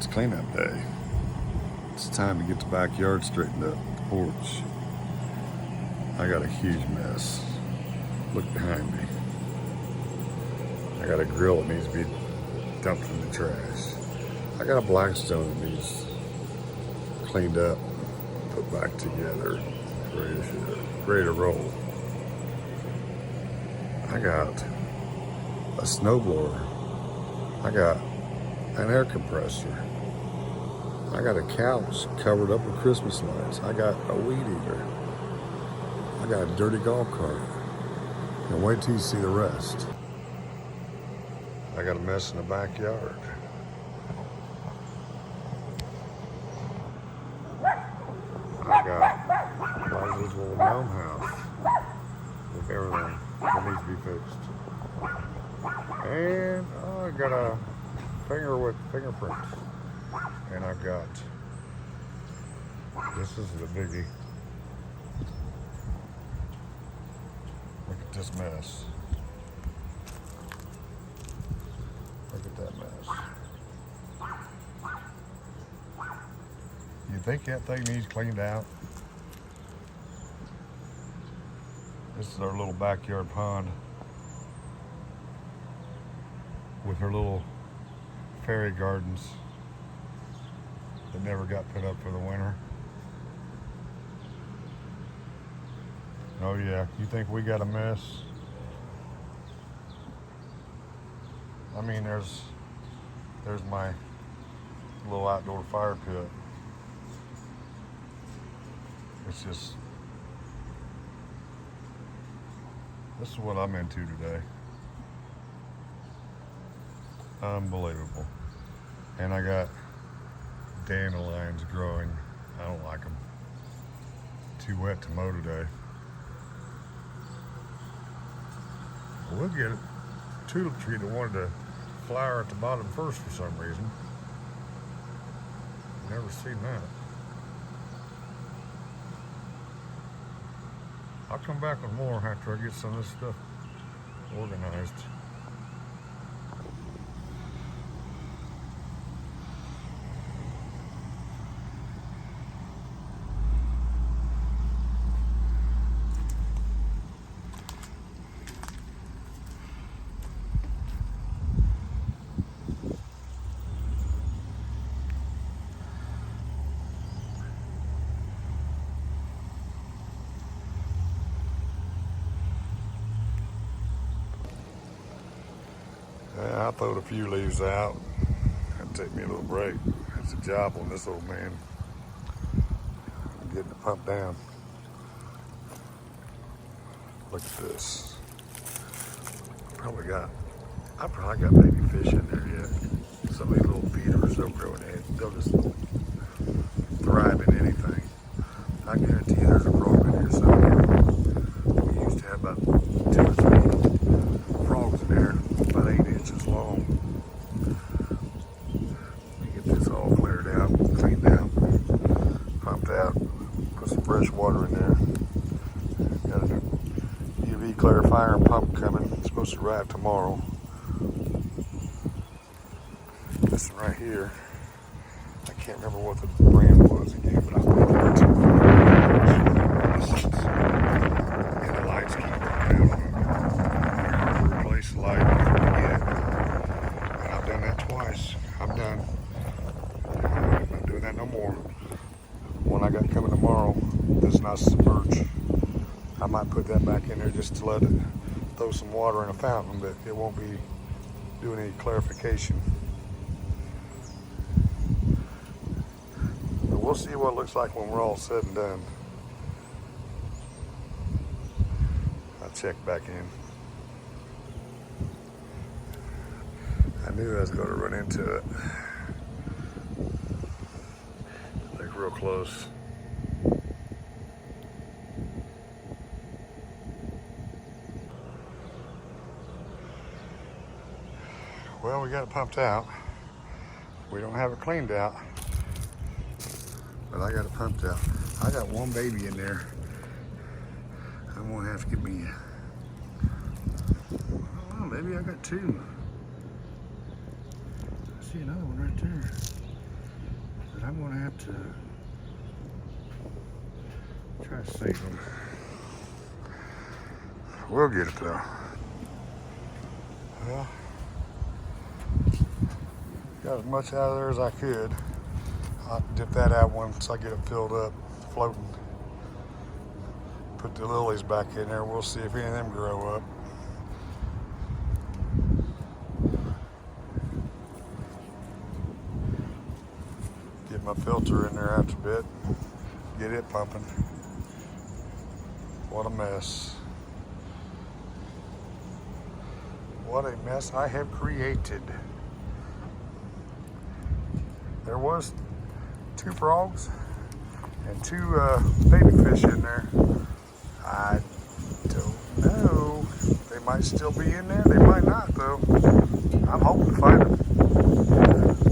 It's cleanup day. It's time to get the backyard straightened up, the porch. I got a huge mess. Look behind me. I got a grill that needs to be dumped in the trash. I got a Blackstone that needs cleaned up, put back together, ready to roll. I got a snowblower. I got an air compressor. I got a couch covered up with Christmas lights. I got a weed eater. I got a dirty golf cart. And wait till you see the rest. I got a mess in the backyard. I got my little gnome house with everything that needs to be fixed. And I got a finger with fingerprints. And I got, this is the biggie. Look at this mess. Look at that mess. You think that thing needs cleaned out? This is our little backyard pond with her little fairy gardens that never got put up for the winter. Oh yeah, you think we got a mess? I mean, there's my little outdoor fire pit. It's just, this is what I'm into today. Unbelievable. And I got dandelions growing. I don't like them. Too wet to mow today. We'll get a tulip tree that wanted to flower at the bottom first for some reason. Never seen that. I'll come back with more after I get some of this stuff organized. I throwed a few leaves out. Had to take me a little break. It's a job on this old man. I'm getting it pumped down. Look at this. I probably got baby fish in there yet. Some of these little feeders, they'll grow in it. They'll just thrive in anything. I guarantee you there's a frog in here somewhere. We used to have about 2 or 3 frogs in there, about 8 inches long. Let me get this all cleared out, cleaned out, pumped out, put some fresh water in there. Got a new UV clarifier and pump coming. It's supposed to arrive tomorrow. This one right here, I can't remember what the brand was again, but I think it's and the lights keep going out on it. Replace the light again. And I've done that twice. I'm done. I'm not doing that no more. One I got coming tomorrow does not submerge. I might put that back in there just to let it throw some water in a fountain, but it won't be doing any clarification. But we'll see what it looks like when we're all said and done. I'll check back in. I knew I was going to run into it. Like real close. Well, we got it pumped out. We don't have it cleaned out, but I got it pumped out. I got one baby in there. I'm gonna have to get me, I don't know, maybe I got 2. I see another one right there. But I'm gonna have to try to save them. We'll get it though. Well, got as much out of there as I could. I'll dip that out once I get it filled up, floating. Put the lilies back in there. We'll see if any of them grow up. Get my filter in there after a bit. Get it pumping. What a mess. What a mess I have created. There was 2 frogs and 2 baby fish in there. I don't know. They might still be in there. They might not though. I'm hoping to find them.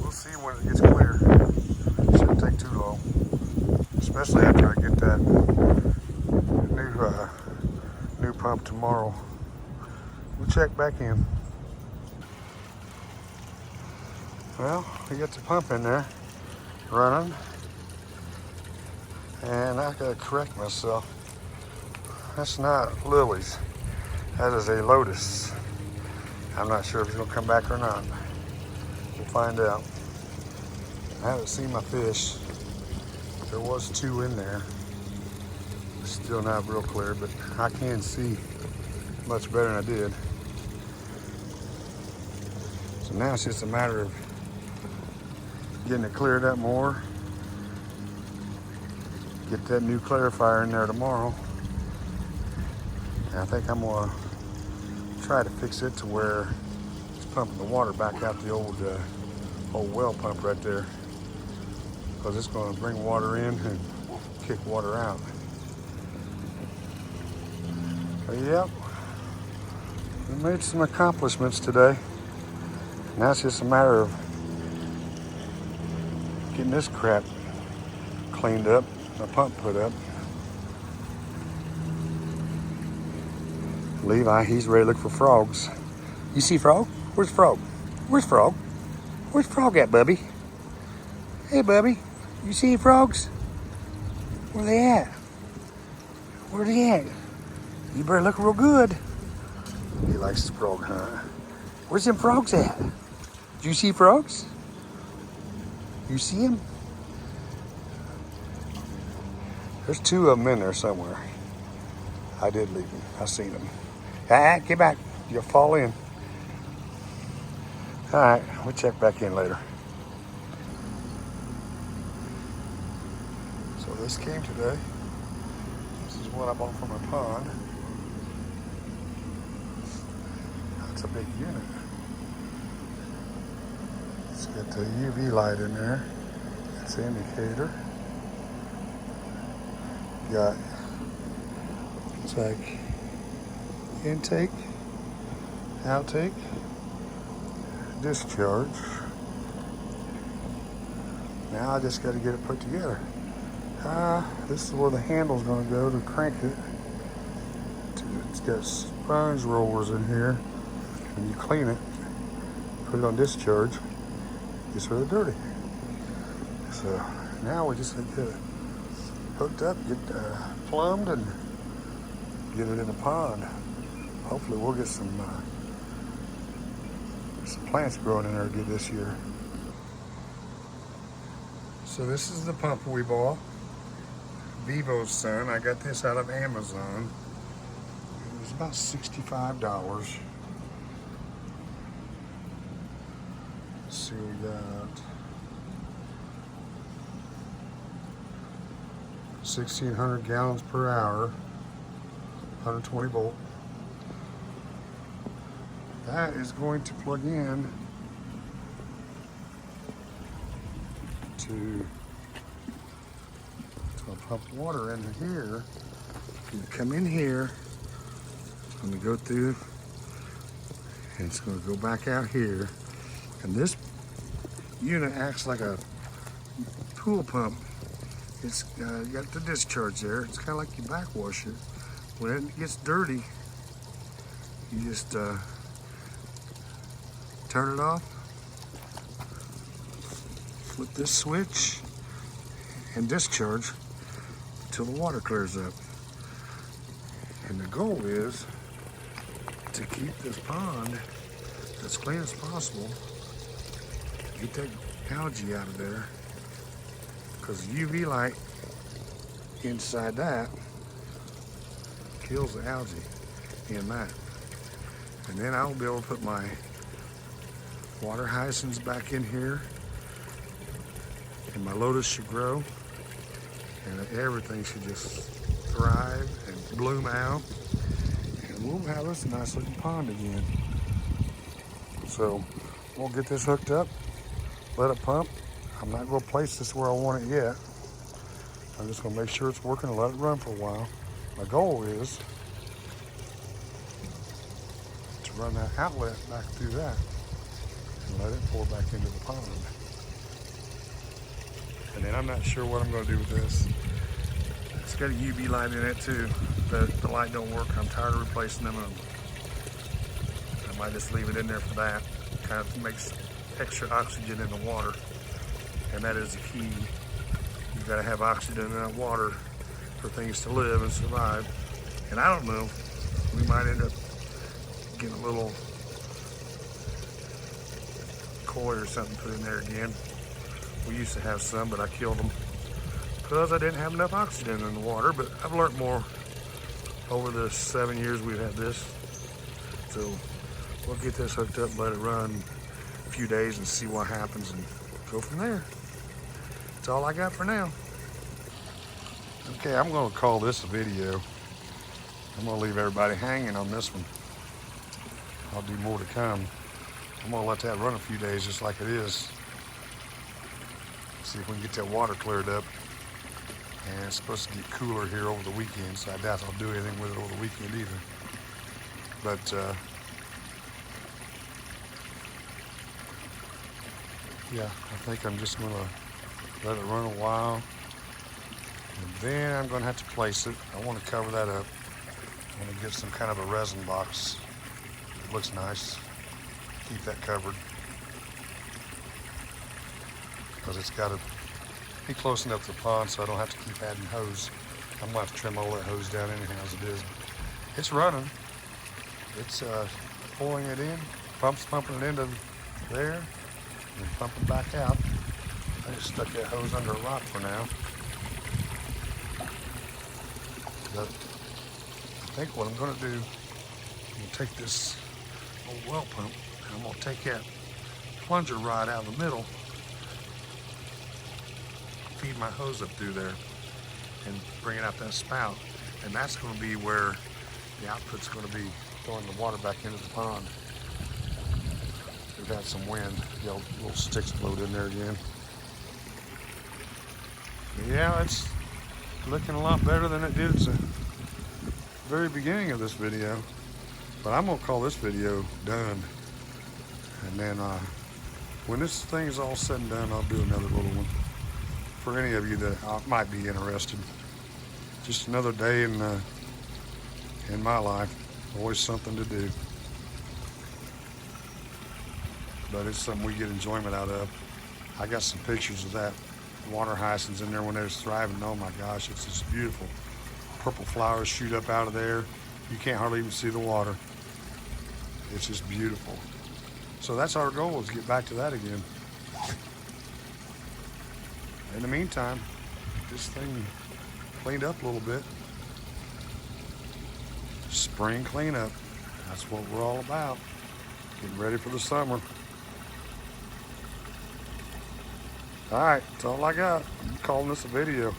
We'll see when it gets clear. Shouldn't take too long. Especially after I get that new pump tomorrow. We'll check back in. Well, we got the pump in there running. And I gotta correct myself. That's not lilies. That is a lotus. I'm not sure if it's gonna come back or not. We'll find out. I haven't seen my fish. There was 2 in there. Still not real clear, but I can see much better than I did. So now it's just a matter of getting it cleared up more. Get that new clarifier in there tomorrow. And I think I'm gonna try to fix it to where it's pumping the water back out the old well pump right there. Because it's gonna bring water in and kick water out. But yep, we made some accomplishments today. Now it's just a matter of getting this crap cleaned up, the pump put up. Levi, he's ready to look for frogs. You see frog? Where's frog? Where's frog? Where's frog at, Bubby? Hey, Bubby, you see frogs? Where they at? Where they at? You better look real good. He likes his frog hunt. Where's them frogs at? Do you see frogs? You see them? There's 2 of them in there somewhere. I did leave them. I seen them. Ah, get back. You'll fall in. All right, we'll check back in later. So this came today. This is what I bought from my pond. That's a big unit. It's got the UV light in there. It's the indicator. Got, it's like intake, outtake, discharge. Now I just got to get it put together. This is where the handle's going to go to crank it. It's got sponge rollers in here. When you clean it, put it on discharge, gets rid of the dirty. So now we just need to get it hooked up, get plumbed, and get it in the pond. Hopefully we'll get some plants growing in there again this year. So this is the pump we bought, vivosun. I got this out of Amazon. It was about $65. Let's see what we got. 1,600 gallons per hour, 120 volt. That is going to plug in to pump water into here. You come in here, it's going to go through, and it's going to go back out here. And this unit acts like a pool pump. It's got the discharge there. It's kind of like you backwash it. When it gets dirty, you just turn it off, flip this switch, and discharge until the water clears up. And the goal is to keep this pond as clean as possible, get that algae out of there, because UV light inside that kills the algae in that. And then I'll be able to put my water hyacinths back in here, and my lotus should grow, and everything should just thrive and bloom out, and we'll have us a nice looking pond again. So we'll get this hooked up, let it pump. I'm not going to place this where I want it yet. I'm just going to make sure it's working and let it run for a while. My goal is to run that outlet back through that and let it pour back into the pond. And then I'm not sure what I'm going to do with this. It's got a UV light in it too. The light don't work. I'm tired of replacing them. I might just leave it in there for that. Kind of makes extra oxygen in the water, and that is the key. You've got to have oxygen in that water for things to live and survive. And I don't know, we might end up getting a little koi or something put in there again. We used to have some, but I killed them because I didn't have enough oxygen in the water. But I've learned more over the 7 years we've had this. So we'll get this hooked up, let it run a few days and see what happens and go from there. That's all I got for now. Okay, I'm gonna call this a video. I'm gonna leave everybody hanging on this one. I'll do more to come. I'm gonna let that run a few days just like it is. See if we can get that water cleared up. And it's supposed to get cooler here over the weekend, so I doubt I'll do anything with it over the weekend either. But yeah, I think I'm just gonna let it run a while, and then I'm gonna have to place it. I want to cover that up. I'm gonna get some kind of a resin box. It looks nice. Keep that covered, because it's got to be close enough to the pond so I don't have to keep adding hose. I'm gonna have to trim all that hose down anyhow as it is. It's running. It's pulling it in, pumping it into there, and pumping back out. I just stuck that hose under a rock for now. But I think what I'm going to do, I'm going to take this old well pump and I'm going to take that plunger rod out of the middle, feed my hose up through there, and bring it out that spout. And that's going to be where the output's going to be throwing the water back into the pond. We've had some wind, little sticks float in there again. Yeah, it's looking a lot better than it did at the very beginning of this video. But I'm gonna call this video done. And then when this thing is all said and done, I'll do another little one for any of you that might be interested. Just another day in my life. Always something to do. But it's something we get enjoyment out of. I got some pictures of that water hyacinths in there when they was thriving. Oh my gosh, it's just beautiful. Purple flowers shoot up out of there. You can't hardly even see the water. It's just beautiful. So that's our goal, is to get back to that again. In the meantime, this thing cleaned up a little bit. Spring cleanup. That's what we're all about. Getting ready for the summer. All right, that's all I got. I'm calling this a video.